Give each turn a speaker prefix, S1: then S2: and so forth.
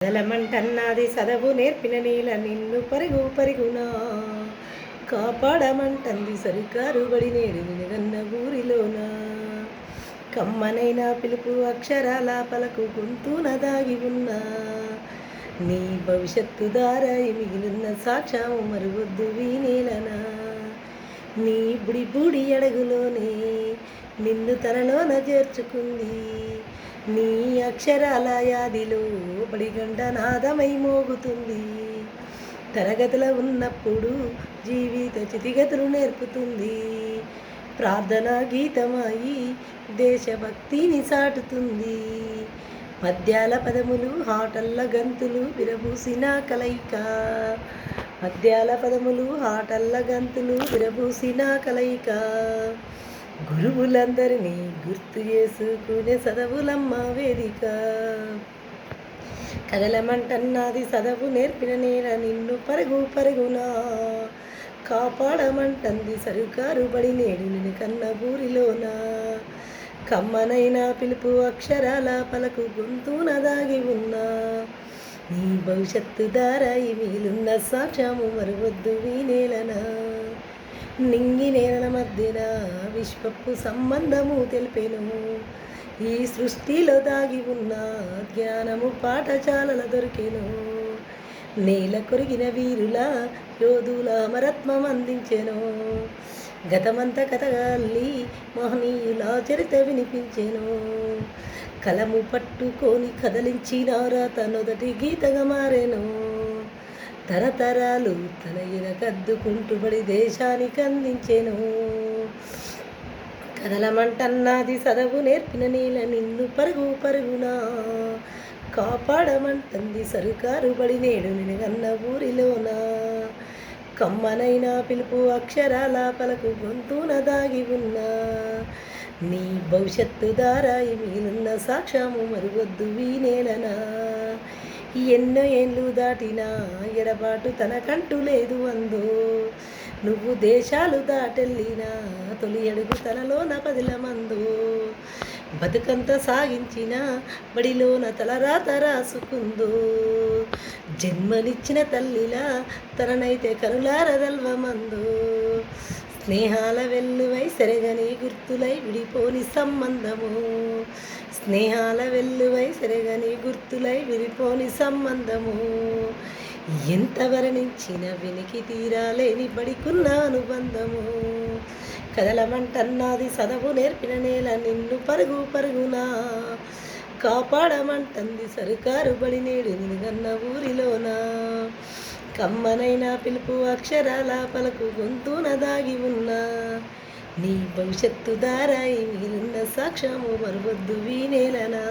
S1: కదలమంటన్నది చదవు నేర్పిన నీల నిన్ను పరుగు పరుగునా కాపాడమంటంది సరికారు బడి నేడు నినగన్న ఊరిలోన కమ్మనైన పిలుపు అక్షరాల పలకు గొంతున దాగి ఉన్నా నీ భవిష్యత్తు దారాయి మిగిలిన సాక్ష్యము మరువద్దు వీనేలనా నీ బుడి బుడి అడుగులోనే నిన్ను తనలోన చేర్చుకుంది నీ అక్షరాల యాదిలో బడిగంట నాదమై మోగుతుంది తరగతిలో ఉన్నప్పుడు జీవిత చితిగతులు నేర్పుతుంది ప్రార్థనా గీతమాయి దేశభక్తిని సాటుతుంది పద్యాల పదములు ఆటల్ల గంతులు విరబూసిన కలయిక పద్యాల పదములు ఆటల్ల గంతులు విరబూసిన కలయిక గురువులందరినీ గుర్తు చేసుకునే చదవులమ్మ వేదిక కదలమంటన్నది చదవు నేర్పిన నేల నిన్ను పరుగు పరుగునా కాపాడమంటంది సరుకారు బడి నేడు నిన్ను కన్న ఊరిలోన కమ్మనైన పిలుపు అక్షరాల పలకు గొంతున దాగి ఉన్నా నీ భవిష్యత్తు దారాయి మిగిలిన సాక్ష్యము మరువద్దు వీనేలనా నింగి నేల మధ్యన విశ్వపు సంబంధము తెలిపెను ఈ సృష్టిలో దాగి ఉన్న జ్ఞానము పాఠశాలల దొరికెను నేల కొరిగిన వీరుల యోధుల అమరత్వం అందించెను గతమంతా కథగాల్లి మహనీయుల చరిత వినిపించెను కలము పట్టుకొని కదలించినారా తనొదటి గీతగా మారెను తరతరాలు తన కద్దుకుంటూ బడి దేశానికి అందించెను కదలమంటన్నది చదవు నేర్పిన నీల నిన్ను పరుగు పరుగునా కాపాడమంటుంది సరుకారు బడి నేడు నినగన్న ఊరిలోన కమ్మనైన పిలుపు అక్షరాల పలకు గొంతున దాగి ఉన్నా నీ భవిష్యత్తు దారాయి మిగిలిన సాక్ష్యము మరువద్దు వీనేలనా ఎన్నో ఏళ్ళు దాటినా ఎడబాటు తనకంటూ లేదు అందో నువ్వు దేశాలు దాటెళ్ళినా తొలి అడుగు తనలోన పదిలమందో బతుకంత సాగించిన బడిలోన తలరాత రాసుకుందో జన్మనిచ్చిన తల్లిలా తననైతే కనులారదల్వమందో స్నేహాల వెల్లువై సెరగని గుర్తులై విడిపోని సంబంధము స్నేహాల వెల్లువై సెరగని గుర్తులై విడిపోని సంబంధము ఎంత వర్ణించిన వెనికి తీరాలేని బడికున్న అనుబంధము కదలమంటన్నది చదవు నేర్పిన నేల నిన్ను పరుగు పరుగునా కాపాడమంటుంది సరుకారు బడి నేడు నినగన్న ఊరిలోన కమ్మనైన పిలుపు అక్షరాల పలకు గొంతున దాగి ఉన్నా నీ భవిష్యత్తు దారాయి మిగిలిన సాక్ష్యము మరువద్దు వీనేలనా